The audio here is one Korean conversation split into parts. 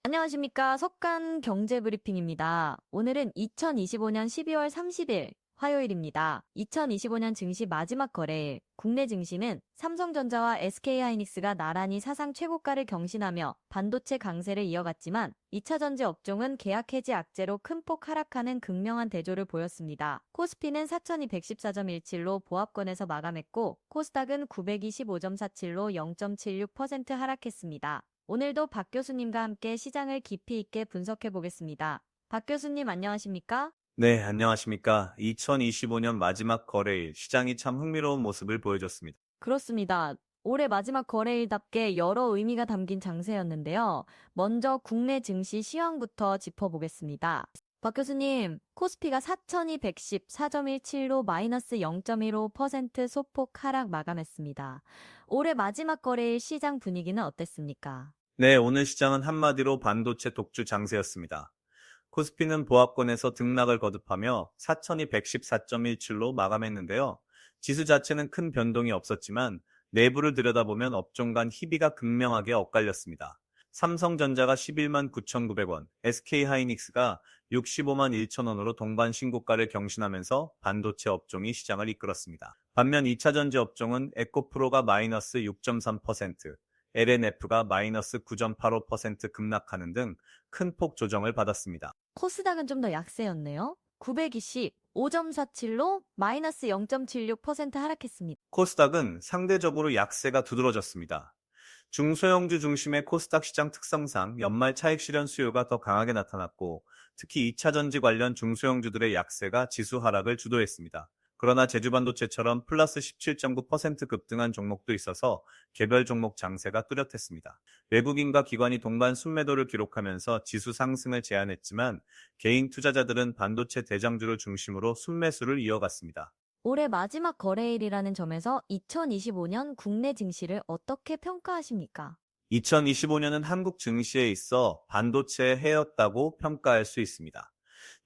안녕하십니까. 석간 경제브리핑입니다. 오늘은 2025년 12월 30일 화요일입니다. 2025년 증시 마지막 거래일 국내 증시는 삼성전자와 SK하이닉스가 나란히 사상 최고가를 경신하며 반도체 강세를 이어갔지만 2차전지 업종은 계약 해지 악재로 큰 폭 하락하는 극명한 대조를 보였습니다. 코스피는 4214.17로 보합권에서 마감했고 코스닥은 925.47로 0.76% 하락했습니다. 오늘도 박 교수님과 함께 시장을 깊이 있게 분석해 보겠습니다. 박 교수님 안녕하십니까? 네, 안녕하십니까. 2025년 마지막 거래일, 시장이 참 흥미로운 모습을 보여줬습니다. 그렇습니다. 올해 마지막 거래일답게 여러 의미가 담긴 장세였는데요. 먼저 국내 증시 시황부터 짚어보겠습니다. 박 교수님, 코스피가 4,214.17로 마이너스 0.15% 소폭 하락 마감했습니다. 올해 마지막 거래일 시장 분위기는 어땠습니까? 네, 오늘 시장은 한마디로 반도체 독주 장세였습니다. 코스피는 보합권에서 등락을 거듭하며 4,214.17로 마감했는데요. 지수 자체는 큰 변동이 없었지만 내부를 들여다보면 업종 간 희비가 극명하게 엇갈렸습니다. 삼성전자가 11만 9,900원, SK하이닉스가 65만 1천원으로 동반 신고가를 경신하면서 반도체 업종이 시장을 이끌었습니다. 반면 2차전지 업종은 에코프로가 마이너스 6.3%, LNF가 마이너스 9.85% 급락하는 등 큰 폭 조정을 받았습니다. 코스닥은 좀 더 약세였네요. 920, 5.47로 마이너스 0.76% 하락했습니다. 코스닥은 상대적으로 약세가 두드러졌습니다. 중소형주 중심의 코스닥 시장 특성상 연말 차익 실현 수요가 더 강하게 나타났고, 특히 2차 전지 관련 중소형주들의 약세가 지수 하락을 주도했습니다. 그러나 제주반도체처럼 플러스 17.9% 급등한 종목도 있어서 개별 종목 장세가 뚜렷했습니다. 외국인과 기관이 동반 순매도를 기록하면서 지수 상승을 제한했지만, 개인 투자자들은 반도체 대장주를 중심으로 순매수를 이어갔습니다. 올해 마지막 거래일이라는 점에서 2025년 국내 증시를 어떻게 평가하십니까? 2025년은 한국 증시에 있어 반도체의 해였다고 평가할 수 있습니다.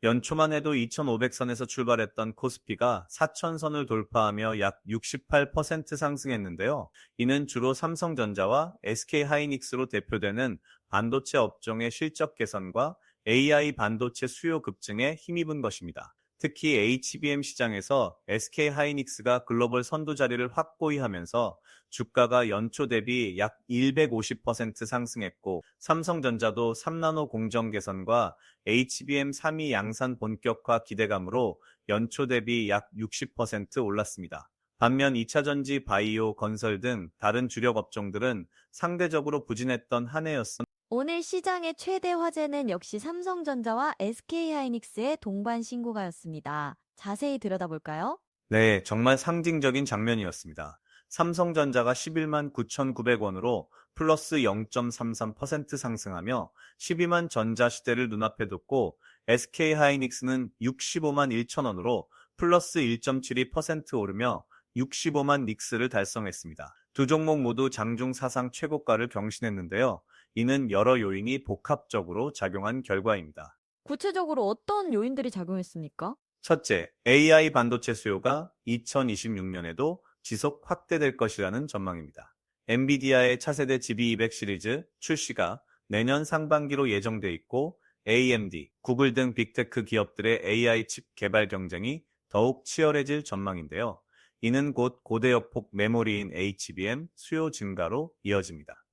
연초만 해도 2,500선에서 출발했던 코스피가 4,000선을 돌파하며 약 68% 상승했는데요. 이는 주로 삼성전자와 SK하이닉스로 대표되는 반도체 업종의 실적 개선과 AI 반도체 수요 급증에 힘입은 것입니다. 특히 HBM 시장에서 SK하이닉스가 글로벌 선두 자리를 확고히 하면서 주가가 연초 대비 약 150% 상승했고, 삼성전자도 3나노 공정 개선과 HBM 3위 양산 본격화 기대감으로 연초 대비 약 60% 올랐습니다. 반면 2차전지, 바이오, 건설 등 다른 주력 업종들은 상대적으로 부진했던 한 해였습니다. 오늘 시장의 최대 화제는 역시 삼성전자와 SK하이닉스의 동반 신고가였습니다. 자세히 들여다볼까요? 네, 정말 상징적인 장면이었습니다. 삼성전자가 11만 9,900원으로 플러스 0.33% 상승하며 12만 전자 시대를 눈앞에 뒀고, SK하이닉스는 65만 1천원으로 플러스 1.72% 오르며 65만 닉스를 달성했습니다. 두 종목 모두 장중 사상 최고가를 경신했는데요. 이는 여러 요인이 복합적으로 작용한 결과입니다. 구체적으로 어떤 요인들이 작용했습니까? 첫째, AI 반도체 수요가 2026년에도 지속 확대될 것이라는 전망입니다. 엔비디아의 차세대 GB200 시리즈 출시가 내년 상반기로 예정돼 있고, AMD, 구글 등 빅테크 기업들의 AI 칩 개발 경쟁이 더욱 치열해질 전망인데요. 이는 곧 고대역폭 메모리인 HBM 수요 증가로 이어집니다.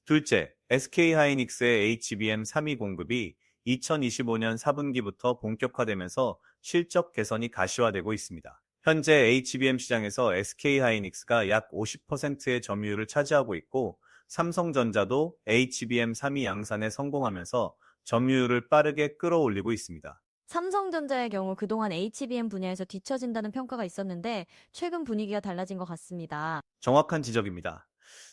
둘째, SK하이닉스의 HBM 3위 공급이 2025년 4분기부터 본격화되면서 실적 개선이 가시화되고 있습니다. 현재 HBM 시장에서 SK하이닉스가 약 50%의 점유율을 차지하고 있고, 삼성전자도 HBM 3위 양산에 성공하면서 점유율을 빠르게 끌어올리고 있습니다. 삼성전자의 경우 그동안 HBM 분야에서 뒤처진다는 평가가 있었는데 최근 분위기가 달라진 것 같습니다. 정확한 지적입니다.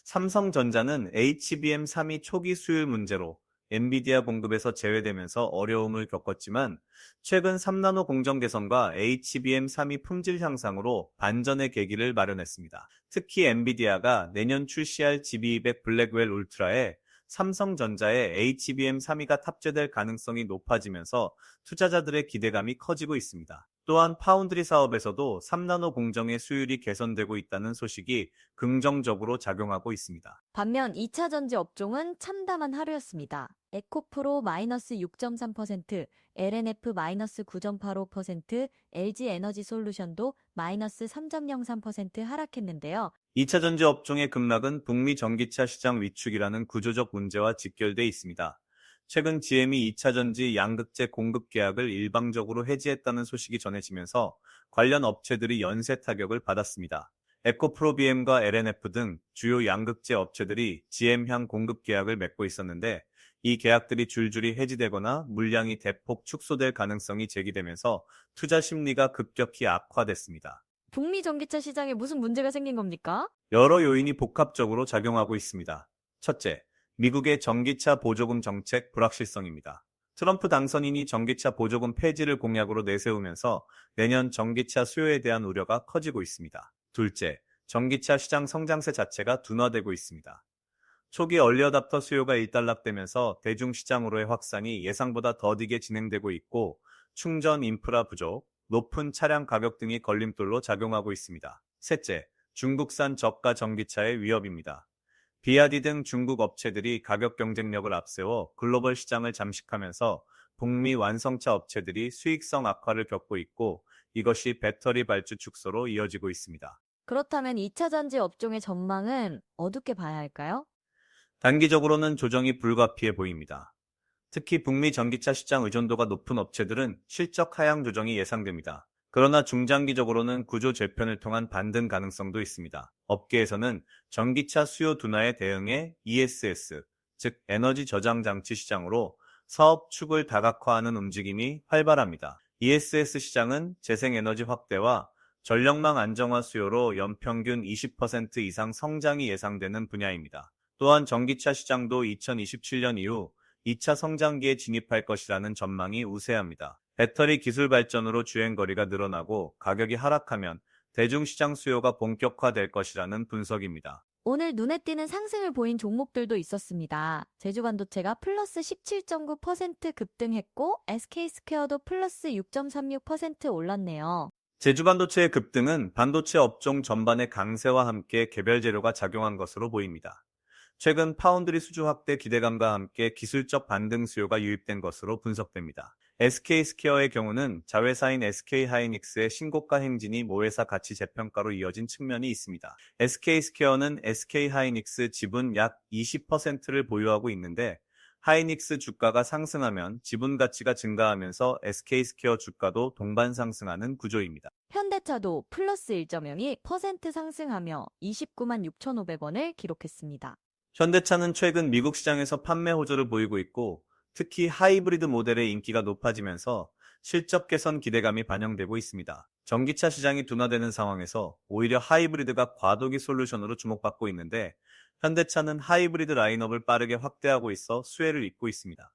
삼성전자는 HBM 3위 초기 수율 문제로 엔비디아 공급에서 제외되면서 어려움을 겪었지만, 최근 3나노 공정 개선과 HBM 3위 품질 향상으로 반전의 계기를 마련했습니다. 특히 엔비디아가 내년 출시할 GB200 블랙웰 울트라에 삼성전자의 HBM 3위가 탑재될 가능성이 높아지면서 투자자들의 기대감이 커지고 있습니다. 또한 파운드리 사업에서도 3나노 공정의 수율이 개선되고 있다는 소식이 긍정적으로 작용하고 있습니다. 반면 2차 전지 업종은 참담한 하루였습니다. 에코프로 마이너스 6.3%, LNF 마이너스 9.85%, LG 에너지 솔루션도 마이너스 3.03% 하락했는데요. 2차 전지 업종의 급락은 북미 전기차 시장 위축이라는 구조적 문제와 직결돼 있습니다. 최근 GM이 2차 전지 양극재 공급 계약을 일방적으로 해지했다는 소식이 전해지면서 관련 업체들이 연쇄 타격을 받았습니다. 에코프로비엠과 LNF 등 주요 양극재 업체들이 GM향 공급 계약을 맺고 있었는데 이 계약들이 줄줄이 해지되거나 물량이 대폭 축소될 가능성이 제기되면서 투자 심리가 급격히 악화됐습니다. 북미 전기차 시장에 무슨 문제가 생긴 겁니까? 여러 요인이 복합적으로 작용하고 있습니다. 첫째, 미국의 전기차 보조금 정책 불확실성입니다. 트럼프 당선인이 전기차 보조금 폐지를 공약으로 내세우면서 내년 전기차 수요에 대한 우려가 커지고 있습니다. 둘째, 전기차 시장 성장세 자체가 둔화되고 있습니다. 초기 얼리어답터 수요가 일단락되면서 대중시장으로의 확산이 예상보다 더디게 진행되고 있고 충전 인프라 부족, 높은 차량 가격 등이 걸림돌로 작용하고 있습니다. 셋째, 중국산 저가 전기차의 위협입니다. 비아디 등 중국 업체들이 가격 경쟁력을 앞세워 글로벌 시장을 잠식하면서 북미 완성차 업체들이 수익성 악화를 겪고 있고 이것이 배터리 발주 축소로 이어지고 있습니다. 그렇다면 2차 전지 업종의 전망은 어둡게 봐야 할까요? 단기적으로는 조정이 불가피해 보입니다. 특히 북미 전기차 시장 의존도가 높은 업체들은 실적 하향 조정이 예상됩니다. 그러나 중장기적으로는 구조 재편을 통한 반등 가능성도 있습니다. 업계에서는 전기차 수요 둔화에 대응해 ESS, 즉 에너지 저장 장치 시장으로 사업 축을 다각화하는 움직임이 활발합니다. ESS 시장은 재생에너지 확대와 전력망 안정화 수요로 연평균 20% 이상 성장이 예상되는 분야입니다. 또한 전기차 시장도 2027년 이후 2차 성장기에 진입할 것이라는 전망이 우세합니다. 배터리 기술 발전으로 주행거리가 늘어나고 가격이 하락하면 대중시장 수요가 본격화될 것이라는 분석입니다. 오늘 눈에 띄는 상승을 보인 종목들도 있었습니다. 제주반도체가 플러스 17.9% 급등했고 SK스퀘어도 플러스 6.36% 올랐네요. 제주반도체의 급등은 반도체 업종 전반의 강세와 함께 개별 재료가 작용한 것으로 보입니다. 최근 파운드리 수주 확대 기대감과 함께 기술적 반등 수요가 유입된 것으로 분석됩니다. SK스퀘어의 경우는 자회사인 SK하이닉스의 신고가 행진이 모회사 가치 재평가로 이어진 측면이 있습니다. SK스퀘어는 SK하이닉스 지분 약 20%를 보유하고 있는데 하이닉스 주가가 상승하면 지분 가치가 증가하면서 SK스퀘어 주가도 동반 상승하는 구조입니다. 현대차도 플러스 1.02% 상승하며 29만 6,500원을 기록했습니다. 현대차는 최근 미국 시장에서 판매 호조를 보이고 있고 특히 하이브리드 모델의 인기가 높아지면서 실적 개선 기대감이 반영되고 있습니다. 전기차 시장이 둔화되는 상황에서 오히려 하이브리드가 과도기 솔루션으로 주목받고 있는데 현대차는 하이브리드 라인업을 빠르게 확대하고 있어 수혜를 잇고 있습니다.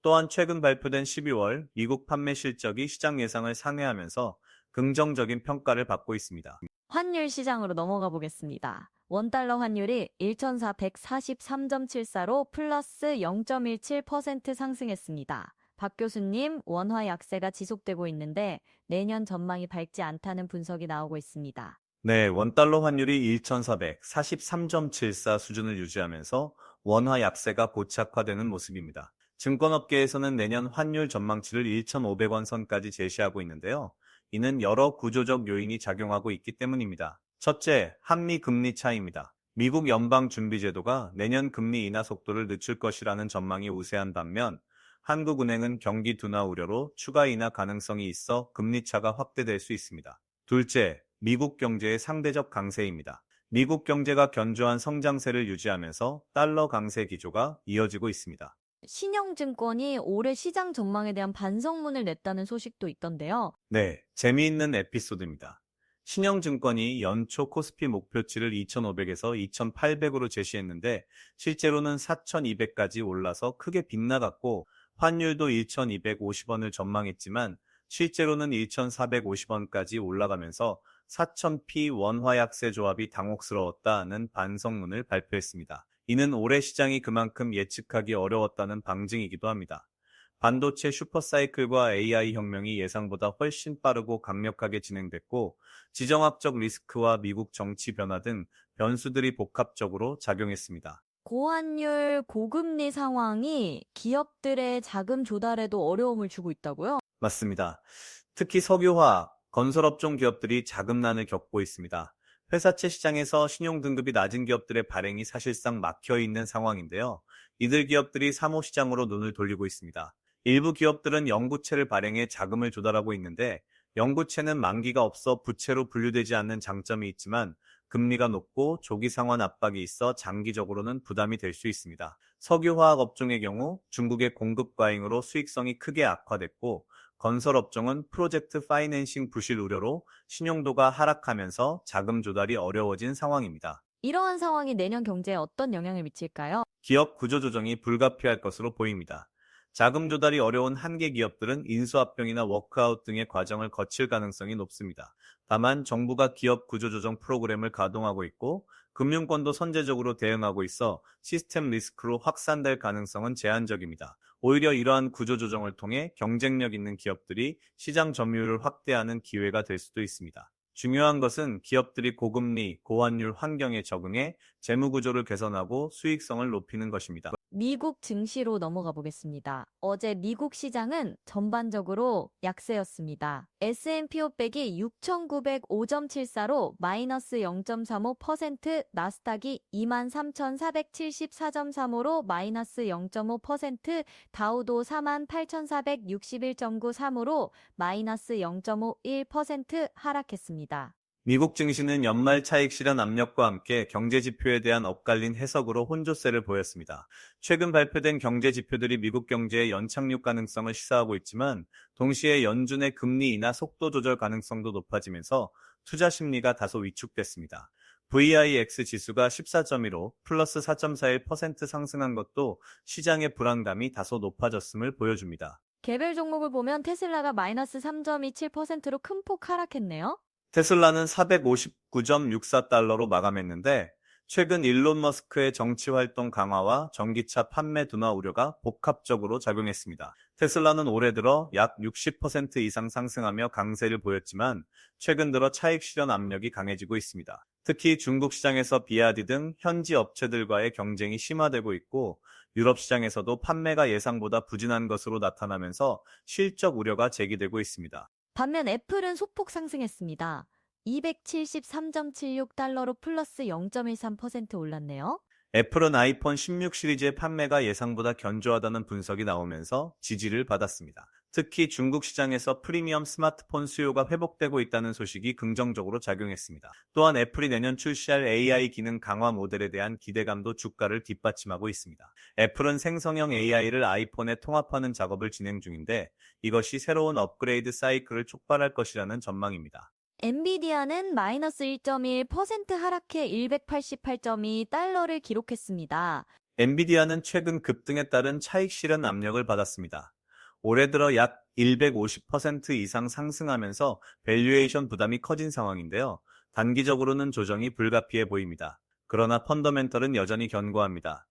또한 최근 발표된 12월 미국 판매 실적이 시장 예상을 상회하면서 긍정적인 평가를 받고 있습니다. 환율 시장으로 넘어가 보겠습니다. 원달러 환율이 1,443.74로 플러스 0.17% 상승했습니다. 박 교수님, 원화 약세가 지속되고 있는데 내년 전망이 밝지 않다는 분석이 나오고 있습니다. 네, 원달러 환율이 1,443.74 수준을 유지하면서 원화 약세가 고착화되는 모습입니다. 증권업계에서는 내년 환율 전망치를 1,500원 선까지 제시하고 있는데요. 이는 여러 구조적 요인이 작용하고 있기 때문입니다. 첫째, 한미 금리 차이입니다. 미국 연방준비제도가 내년 금리 인하 속도를 늦출 것이라는 전망이 우세한 반면 한국은행은 경기 둔화 우려로 추가 인하 가능성이 있어 금리 차가 확대될 수 있습니다. 둘째, 미국 경제의 상대적 강세입니다. 미국 경제가 견조한 성장세를 유지하면서 달러 강세 기조가 이어지고 있습니다. 신영증권이 올해 시장 전망에 대한 반성문을 냈다는 소식도 있던데요. 네, 재미있는 에피소드입니다. 신영증권이 연초 코스피 목표치를 2,500에서 2,800으로 제시했는데 실제로는 4,200까지 올라서 크게 빗나갔고 환율도 1,250원을 전망했지만 실제로는 1,450원까지 올라가면서 4,000p 원화 약세 조합이 당혹스러웠다는 반성문을 발표했습니다. 이는 올해 시장이 그만큼 예측하기 어려웠다는 방증이기도 합니다. 반도체 슈퍼사이클과 AI 혁명이 예상보다 훨씬 빠르고 강력하게 진행됐고 지정학적 리스크와 미국 정치 변화 등 변수들이 복합적으로 작용했습니다. 고환율, 고금리 상황이 기업들의 자금 조달에도 어려움을 주고 있다고요? 맞습니다. 특히 석유화학, 건설업종 기업들이 자금난을 겪고 있습니다. 회사채 시장에서 신용등급이 낮은 기업들의 발행이 사실상 막혀 있는 상황인데요. 이들 기업들이 사모시장으로 눈을 돌리고 있습니다. 일부 기업들은 영구채를 발행해 자금을 조달하고 있는데, 영구채는 만기가 없어 부채로 분류되지 않는 장점이 있지만 금리가 높고 조기 상환 압박이 있어 장기적으로는 부담이 될 수 있습니다. 석유화학 업종의 경우 중국의 공급 과잉으로 수익성이 크게 악화됐고, 건설업종은 프로젝트 파이낸싱 부실 우려로 신용도가 하락하면서 자금 조달이 어려워진 상황입니다. 이러한 상황이 내년 경제에 어떤 영향을 미칠까요? 기업 구조 조정이 불가피할 것으로 보입니다. 자금 조달이 어려운 한계 기업들은 인수합병이나 워크아웃 등의 과정을 거칠 가능성이 높습니다. 다만 정부가 기업 구조 조정 프로그램을 가동하고 있고 금융권도 선제적으로 대응하고 있어 시스템 리스크로 확산될 가능성은 제한적입니다. 오히려 이러한 구조 조정을 통해 경쟁력 있는 기업들이 시장 점유율을 확대하는 기회가 될 수도 있습니다. 중요한 것은 기업들이 고금리, 고환율 환경에 적응해 재무 구조를 개선하고 수익성을 높이는 것입니다. 미국 증시로 넘어가 보겠습니다. 어제 미국 시장은 전반적으로 약세였습니다. S&P 500이 6,905.74로 마이너스 0.35%, 나스닥이 23,474.35로 마이너스 0.5%, 다우도 48,461.93으로 마이너스 0.51% 하락했습니다. 미국 증시는 연말 차익 실현 압력과 함께 경제 지표에 대한 엇갈린 해석으로 혼조세를 보였습니다. 최근 발표된 경제 지표들이 미국 경제의 연착륙 가능성을 시사하고 있지만 동시에 연준의 금리 인하 속도 조절 가능성도 높아지면서 투자 심리가 다소 위축됐습니다. VIX 지수가 14.15, 플러스 4.41% 상승한 것도 시장의 불안감이 다소 높아졌음을 보여줍니다. 개별 종목을 보면 테슬라가 마이너스 3.27%로 큰 폭 하락했네요. 테슬라는 459.64달러로 마감했는데 최근 일론 머스크의 정치 활동 강화와 전기차 판매 둔화 우려가 복합적으로 작용했습니다. 테슬라는 올해 들어 약 60% 이상 상승하며 강세를 보였지만 최근 들어 차익 실현 압력이 강해지고 있습니다. 특히 중국 시장에서 비아디 등 현지 업체들과의 경쟁이 심화되고 있고 유럽 시장에서도 판매가 예상보다 부진한 것으로 나타나면서 실적 우려가 제기되고 있습니다. 반면 애플은 소폭 상승했습니다. 273.76달러로 플러스 0.13% 올랐네요. 애플은 아이폰 16 시리즈의 판매가 예상보다 견조하다는 분석이 나오면서 지지를 받았습니다. 특히 중국 시장에서 프리미엄 스마트폰 수요가 회복되고 있다는 소식이 긍정적으로 작용했습니다. 또한 애플이 내년 출시할 AI 기능 강화 모델에 대한 기대감도 주가를 뒷받침하고 있습니다. 애플은 생성형 AI를 아이폰에 통합하는 작업을 진행 중인데 이것이 새로운 업그레이드 사이클을 촉발할 것이라는 전망입니다. 엔비디아는 마이너스 1.1% 하락해 188.2달러를 기록했습니다. 엔비디아는 최근 급등에 따른 차익 실현 압력을 받았습니다. 올해 들어 약 150% 이상 상승하면서 밸류에이션 부담이 커진 상황인데요. 단기적으로는 조정이 불가피해 보입니다. 그러나 펀더멘털은 여전히 견고합니다.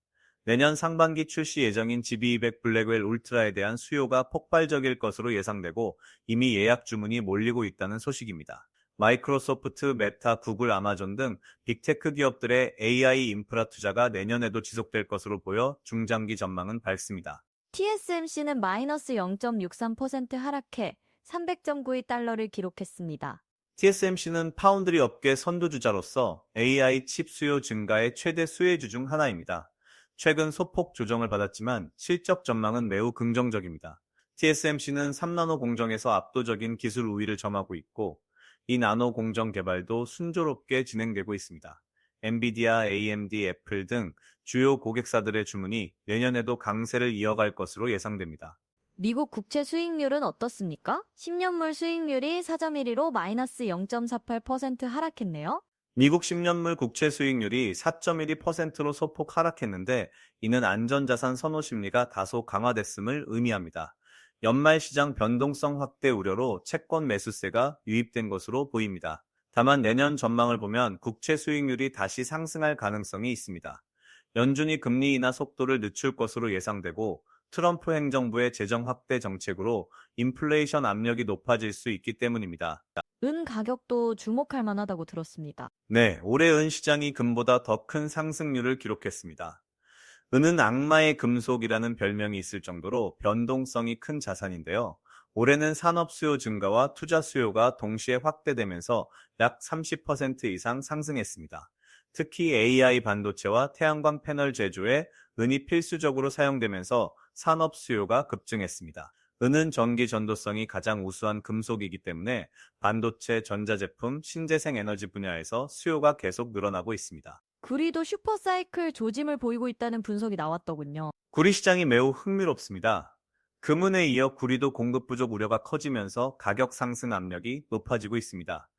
내년 상반기 출시 예정인 GB200 블랙웰 울트라에 대한 수요가 폭발적일 것으로 예상되고 이미 예약 주문이 몰리고 있다는 소식입니다. 마이크로소프트, 메타, 구글, 아마존 등 빅테크 기업들의 AI 인프라 투자가 내년에도 지속될 것으로 보여 중장기 전망은 밝습니다. TSMC는 마이너스 0.63% 하락해 300.92달러를 기록했습니다. TSMC는 파운드리 업계 선두주자로서 AI 칩 수요 증가의 최대 수혜주 중 하나입니다. 최근 소폭 조정을 받았지만 실적 전망은 매우 긍정적입니다. TSMC는 3나노 공정에서 압도적인 기술 우위를 점하고 있고 이 나노 공정 개발도 순조롭게 진행되고 있습니다. 엔비디아, AMD, 애플 등 주요 고객사들의 주문이 내년에도 강세를 이어갈 것으로 예상됩니다. 미국 국채 수익률은 어떻습니까? 10년물 수익률이 4.12로 마이너스 0.48% 하락했네요. 미국 10년물 국채 수익률이 4.12%로 소폭 하락했는데 이는 안전자산 선호 심리가 다소 강화됐음을 의미합니다. 연말 시장 변동성 확대 우려로 채권 매수세가 유입된 것으로 보입니다. 다만 내년 전망을 보면 국채 수익률이 다시 상승할 가능성이 있습니다. 연준이 금리 인하 속도를 늦출 것으로 예상되고 트럼프 행정부의 재정 확대 정책으로 인플레이션 압력이 높아질 수 있기 때문입니다. 은 가격도 주목할 만하다고 들었습니다. 네, 올해 은 시장이 금보다 더 큰 상승률을 기록했습니다. 은은 악마의 금속이라는 별명이 있을 정도로 변동성이 큰 자산인데요. 올해는 산업 수요 증가와 투자 수요가 동시에 확대되면서 약 30% 이상 상승했습니다. 특히 AI 반도체와 태양광 패널 제조에 은이 필수적으로 사용되면서 산업 수요가 급증했습니다. 은은 전기 전도성이 가장 우수한 금속이기 때문에 반도체, 전자제품, 신재생 에너지 분야에서 수요가 계속 늘어나고 있습니다. 구리도 슈퍼사이클 조짐을 보이고 있다는 분석이 나왔더군요. 구리 시장이 매우 흥미롭습니다. 금은에 이어 구리도 공급 부족 우려가 커지면서 가격 상승 압력이 높아지고 있습니다.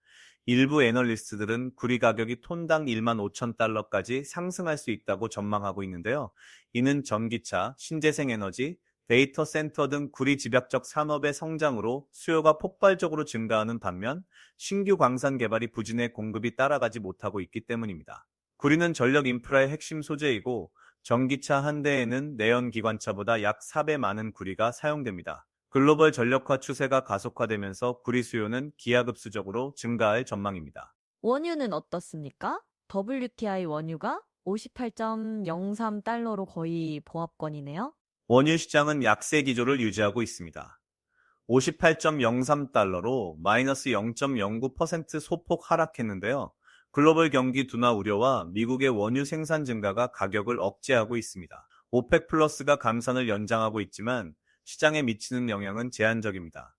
일부 애널리스트들은 구리 가격이 톤당 1만 5천 달러까지 상승할 수 있다고 전망하고 있는데요. 이는 전기차, 신재생 에너지, 데이터 센터 등 구리 집약적 산업의 성장으로 수요가 폭발적으로 증가하는 반면 신규 광산 개발이 부진해 공급이 따라가지 못하고 있기 때문입니다. 구리는 전력 인프라의 핵심 소재이고 전기차 한 대에는 내연 기관차보다 약 4배 많은 구리가 사용됩니다. 글로벌 전력화 추세가 가속화되면서 구리 수요는 기하급수적으로 증가할 전망입니다. 원유는 어떻습니까? WTI 원유가 58.03달러로 거의 보합권이네요. 원유 시장은 약세 기조를 유지하고 있습니다. 58.03달러로 마이너스 0.09% 소폭 하락했는데요. 글로벌 경기 둔화 우려와 미국의 원유 생산 증가가 가격을 억제하고 있습니다. 오펙 플러스가 감산을 연장하고 있지만 시장에 미치는 영향은 제한적입니다.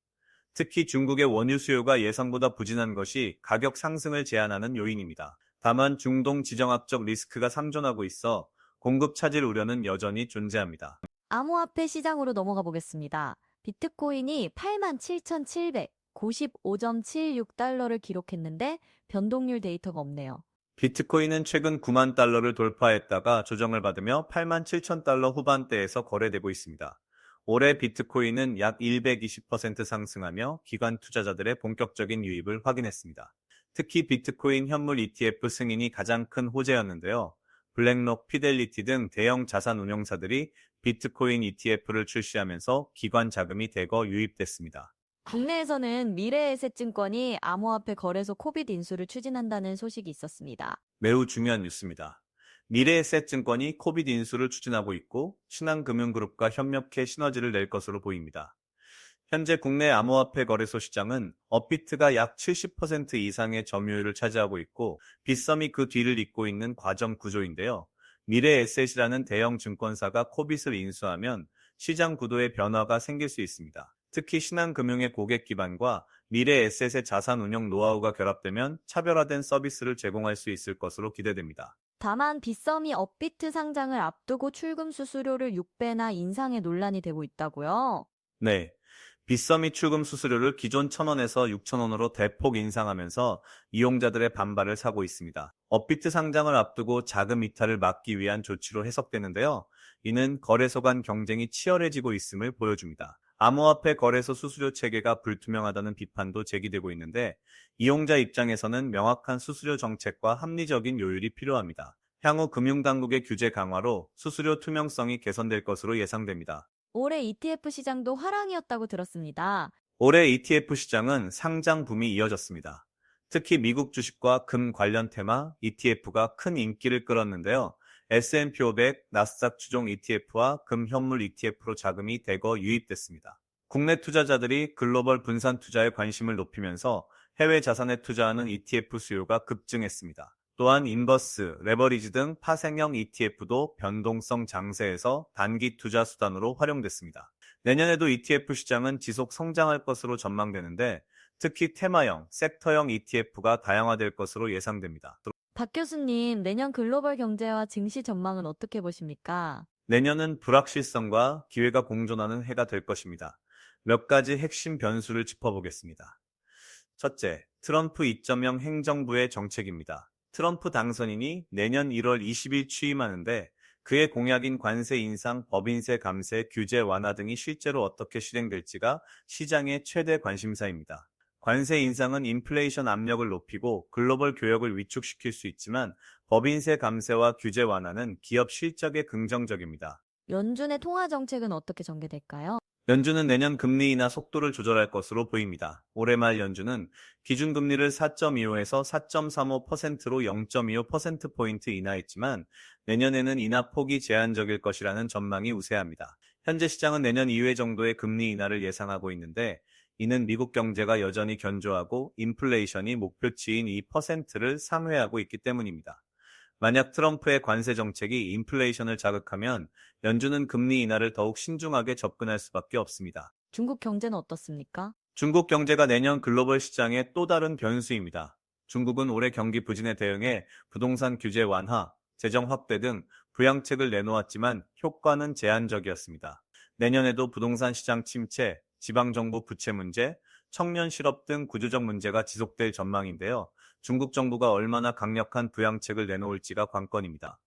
특히 중국의 원유 수요가 예상보다 부진한 것이 가격 상승을 제한하는 요인입니다. 다만 중동 지정학적 리스크가 상존하고 있어 공급 차질 우려는 여전히 존재합니다. 암호화폐 시장으로 넘어가 보겠습니다. 비트코인이 87,795.76달러를 기록했는데 변동률 데이터가 없네요. 비트코인은 최근 9만 달러를 돌파했다가 조정을 받으며 8만 7천 달러 후반대에서 거래되고 있습니다. 올해 비트코인은 약 120% 상승하며 기관 투자자들의 본격적인 유입을 확인했습니다. 특히 비트코인 현물 ETF 승인이 가장 큰 호재였는데요. 블랙록, 피델리티 등 대형 자산 운용사들이 비트코인 ETF를 출시하면서 기관 자금이 대거 유입됐습니다. 국내에서는 미래에셋증권이 암호화폐 거래소 코빗 인수를 추진한다는 소식이 있었습니다. 매우 중요한 뉴스입니다. 미래에셋증권이 코빗 인수를 추진하고 있고 신한금융그룹과 협력해 시너지를 낼 것으로 보입니다. 현재 국내 암호화폐 거래소 시장은 업비트가 약 70% 이상의 점유율을 차지하고 있고 빗썸이 그 뒤를 잇고 있는 과점 구조인데요. 미래에셋이라는 대형 증권사가 코빗을 인수하면 시장 구도의 변화가 생길 수 있습니다. 특히 신한금융의 고객 기반과 미래에셋의 자산 운영 노하우가 결합되면 차별화된 서비스를 제공할 수 있을 것으로 기대됩니다. 다만 빗썸이 업비트 상장을 앞두고 출금 수수료를 6배나 인상해 논란이 되고 있다고요? 네. 빗썸이 출금 수수료를 기존 1,000원에서 6,000원으로 대폭 인상하면서 이용자들의 반발을 사고 있습니다. 업비트 상장을 앞두고 자금 이탈을 막기 위한 조치로 해석되는데요. 이는 거래소 간 경쟁이 치열해지고 있음을 보여줍니다. 암호화폐 거래소 수수료 체계가 불투명하다는 비판도 제기되고 있는데 이용자 입장에서는 명확한 수수료 정책과 합리적인 요율이 필요합니다. 향후 금융당국의 규제 강화로 수수료 투명성이 개선될 것으로 예상됩니다. 올해 ETF 시장도 화랑이었다고 들었습니다. 올해 ETF 시장은 상장 붐이 이어졌습니다. 특히 미국 주식과 금 관련 테마 ETF가 큰 인기를 끌었는데요. S&P 500, 나스닥 추종 ETF와 금 현물 ETF로 자금이 대거 유입됐습니다. 국내 투자자들이 글로벌 분산 투자에 관심을 높이면서 해외 자산에 투자하는 ETF 수요가 급증했습니다. 또한 인버스, 레버리지 등 파생형 ETF도 변동성 장세에서 단기 투자 수단으로 활용됐습니다. 내년에도 ETF 시장은 지속 성장할 것으로 전망되는데 특히 테마형, 섹터형 ETF가 다양화될 것으로 예상됩니다. 박 교수님, 내년 글로벌 경제와 증시 전망은 어떻게 보십니까? 내년은 불확실성과 기회가 공존하는 해가 될 것입니다. 몇 가지 핵심 변수를 짚어보겠습니다. 첫째, 트럼프 2.0 행정부의 정책입니다. 트럼프 당선인이 내년 1월 20일 취임하는데 그의 공약인 관세 인상, 법인세 감세, 규제 완화 등이 실제로 어떻게 실행될지가 시장의 최대 관심사입니다. 관세 인상은 인플레이션 압력을 높이고 글로벌 교역을 위축시킬 수 있지만 법인세 감세와 규제 완화는 기업 실적에 긍정적입니다. 연준의 통화 정책은 어떻게 전개될까요? 연준은 내년 금리 인하 속도를 조절할 것으로 보입니다. 올해 말 연준은 기준금리를 4.25에서 4.35%로 0.25%포인트 인하했지만 내년에는 인하 폭이 제한적일 것이라는 전망이 우세합니다. 현재 시장은 내년 2회 정도의 금리 인하를 예상하고 있는데 이는 미국 경제가 여전히 견조하고 인플레이션이 목표치인 2%를 상회하고 있기 때문입니다. 만약 트럼프의 관세 정책이 인플레이션을 자극하면 연준은 금리 인하를 더욱 신중하게 접근할 수밖에 없습니다. 중국 경제는 어떻습니까? 중국 경제가 내년 글로벌 시장의 또 다른 변수입니다. 중국은 올해 경기 부진에 대응해 부동산 규제 완화, 재정 확대 등 부양책을 내놓았지만 효과는 제한적이었습니다. 내년에도 부동산 시장 침체, 지방정부 부채 문제, 청년 실업 등 구조적 문제가 지속될 전망인데요. 중국 정부가 얼마나 강력한 부양책을 내놓을지가 관건입니다.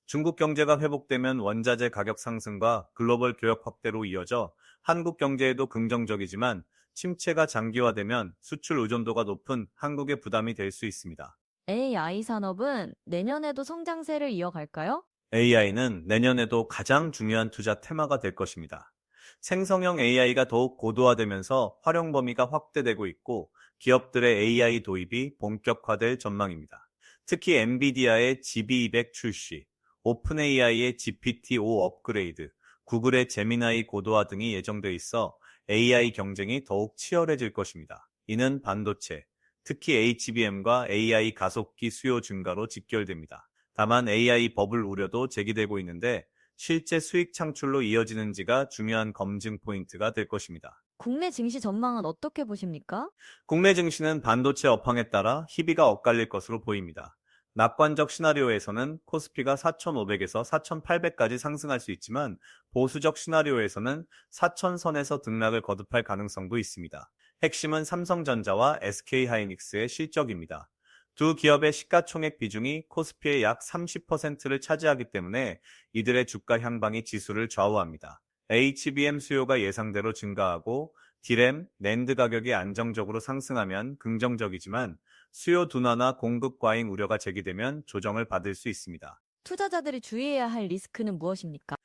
중국 경제가 회복되면 원자재 가격 상승과 글로벌 교역 확대로 이어져 한국 경제에도 긍정적이지만 침체가 장기화되면 수출 의존도가 높은 한국의 부담이 될 수 있습니다. AI 산업은 내년에도 성장세를 이어갈까요? AI는 내년에도 가장 중요한 투자 테마가 될 것입니다. 생성형 AI가 더욱 고도화되면서 활용 범위가 확대되고 있고 기업들의 AI 도입이 본격화될 전망입니다. 특히 엔비디아의 GB200 출시, 오픈AI의 GPT-5 업그레이드, 구글의 제미나이 고도화 등이 예정돼 있어 AI 경쟁이 더욱 치열해질 것입니다. 이는 반도체, 특히 HBM과 AI 가속기 수요 증가로 직결됩니다. 다만 AI 버블 우려도 제기되고 있는데 실제 수익 창출로 이어지는지가 중요한 검증 포인트가 될 것입니다. 국내 증시 전망은 어떻게 보십니까? 국내 증시는 반도체 업황에 따라 희비가 엇갈릴 것으로 보입니다. 낙관적 시나리오에서는 코스피가 4,500에서 4,800까지 상승할 수 있지만 보수적 시나리오에서는 4,000선에서 등락을 거듭할 가능성도 있습니다. 핵심은 삼성전자와 SK하이닉스의 실적입니다. 두 기업의 시가총액 비중이 코스피의 약 30%를 차지하기 때문에 이들의 주가 향방이 지수를 좌우합니다. HBM 수요가 예상대로 증가하고 D램, 낸드 가격이 안정적으로 상승하면 긍정적이지만 수요 둔화나 공급 과잉 우려가 제기되면 조정을 받을 수 있습니다. 투자자들이 주의해야 할 리스크는 무엇입니까?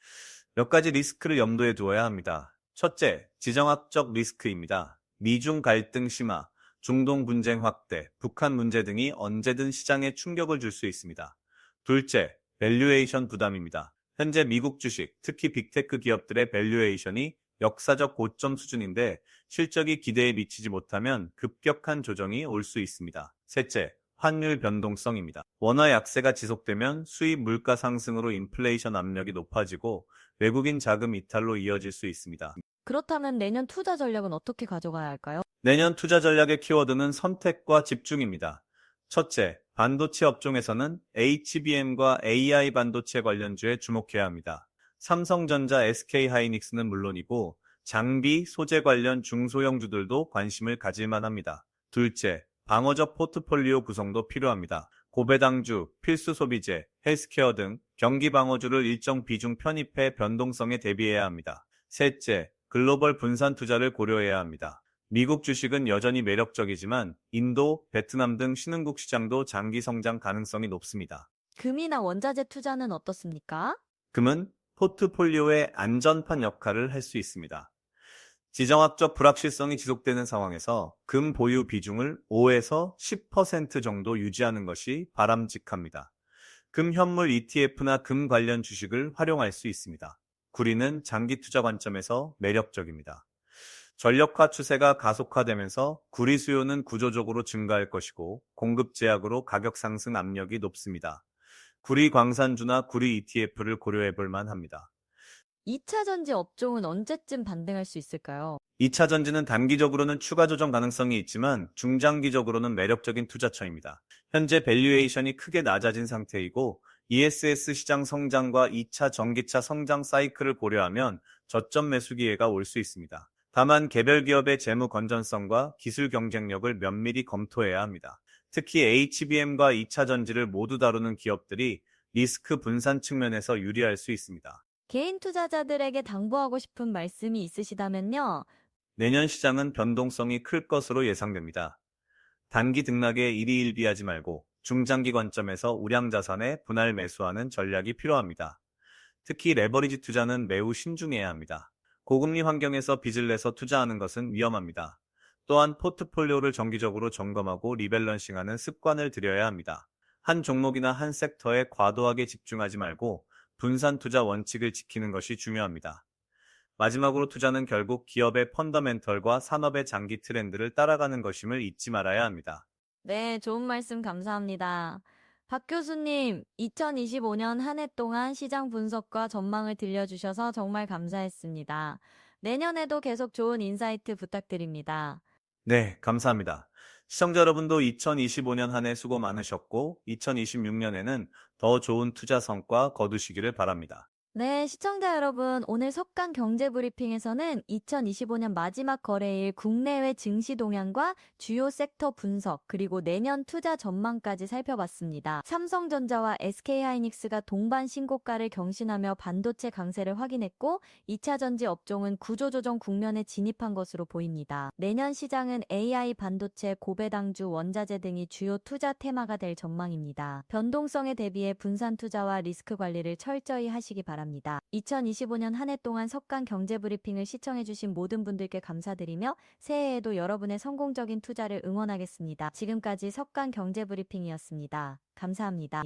몇 가지 리스크를 염두에 두어야 합니다. 첫째, 지정학적 리스크입니다. 미중 갈등 심화, 중동 분쟁 확대, 북한 문제 등이 언제든 시장에 충격을 줄 수 있습니다. 둘째, 밸류에이션 부담입니다. 현재 미국 주식, 특히 빅테크 기업들의 밸류에이션이 역사적 고점 수준인데 실적이 기대에 미치지 못하면 급격한 조정이 올 수 있습니다. 셋째, 환율 변동성입니다. 원화 약세가 지속되면 수입 물가 상승으로 인플레이션 압력이 높아지고 외국인 자금 이탈로 이어질 수 있습니다. 그렇다면 내년 투자 전략은 어떻게 가져가야 할까요? 내년 투자 전략의 키워드는 선택과 집중입니다. 첫째, 반도체 업종에서는 HBM과 AI 반도체 관련주에 주목해야 합니다. 삼성전자, SK하이닉스는 물론이고 장비, 소재 관련 중소형주들도 관심을 가질 만합니다. 둘째, 방어적 포트폴리오 구성도 필요합니다. 고배당주, 필수 소비재, 헬스케어 등 경기 방어주를 일정 비중 편입해 변동성에 대비해야 합니다. 셋째, 글로벌 분산 투자를 고려해야 합니다. 미국 주식은 여전히 매력적이지만 인도, 베트남 등 신흥국 시장도 장기 성장 가능성이 높습니다. 금이나 원자재 투자는 어떻습니까? 금은 포트폴리오의 안전판 역할을 할 수 있습니다. 지정학적 불확실성이 지속되는 상황에서 금 보유 비중을 5에서 10% 정도 유지하는 것이 바람직합니다. 금 현물 ETF나 금 관련 주식을 활용할 수 있습니다. 구리는 장기 투자 관점에서 매력적입니다. 전력화 추세가 가속화되면서 구리 수요는 구조적으로 증가할 것이고 공급 제약으로 가격 상승 압력이 높습니다. 구리 광산주나 구리 ETF를 고려해 볼 만합니다. 2차 전지 업종은 언제쯤 반등할 수 있을까요? 2차 전지는 단기적으로는 추가 조정 가능성이 있지만 중장기적으로는 매력적인 투자처입니다. 현재 밸류에이션이 크게 낮아진 상태이고 ESS 시장 성장과 2차 전기차 성장 사이클을 고려하면 저점 매수 기회가 올 수 있습니다. 다만 개별 기업의 재무 건전성과 기술 경쟁력을 면밀히 검토해야 합니다. 특히 HBM과 2차 전지를 모두 다루는 기업들이 리스크 분산 측면에서 유리할 수 있습니다. 개인 투자자들에게 당부하고 싶은 말씀이 있으시다면요. 내년 시장은 변동성이 클 것으로 예상됩니다. 단기 등락에 일희일비하지 말고 중장기 관점에서 우량 자산에 분할 매수하는 전략이 필요합니다. 특히 레버리지 투자는 매우 신중해야 합니다. 고금리 환경에서 빚을 내서 투자하는 것은 위험합니다. 또한 포트폴리오를 정기적으로 점검하고 리밸런싱하는 습관을 들여야 합니다. 한 종목이나 한 섹터에 과도하게 집중하지 말고 분산 투자 원칙을 지키는 것이 중요합니다. 마지막으로 투자는 결국 기업의 펀더멘털과 산업의 장기 트렌드를 따라가는 것임을 잊지 말아야 합니다. 네, 좋은 말씀 감사합니다. 박 교수님, 2025년 한 해 동안 시장 분석과 전망을 들려주셔서 정말 감사했습니다. 내년에도 계속 좋은 인사이트 부탁드립니다. 네, 감사합니다. 시청자 여러분도 2025년 한 해 수고 많으셨고, 2026년에는 더 좋은 투자 성과 거두시기를 바랍니다. 네, 시청자 여러분, 오늘 석간 경제 브리핑에서는 2025년 마지막 거래일 국내외 증시 동향과 주요 섹터 분석, 그리고 내년 투자 전망까지 살펴봤습니다. 삼성전자와 SK하이닉스가 동반 신고가를 경신하며 반도체 강세를 확인했고, 2차 전지 업종은 구조조정 국면에 진입한 것으로 보입니다. 내년 시장은 AI 반도체, 고배당주, 원자재 등이 주요 투자 테마가 될 전망입니다. 변동성에 대비해 분산 투자와 리스크 관리를 철저히 하시기 바랍니다. 2025년 한 해 동안 석간 경제 브리핑을 시청해주신 모든 분들께 감사드리며 새해에도 여러분의 성공적인 투자를 응원하겠습니다. 지금까지 석간 경제 브리핑이었습니다. 감사합니다.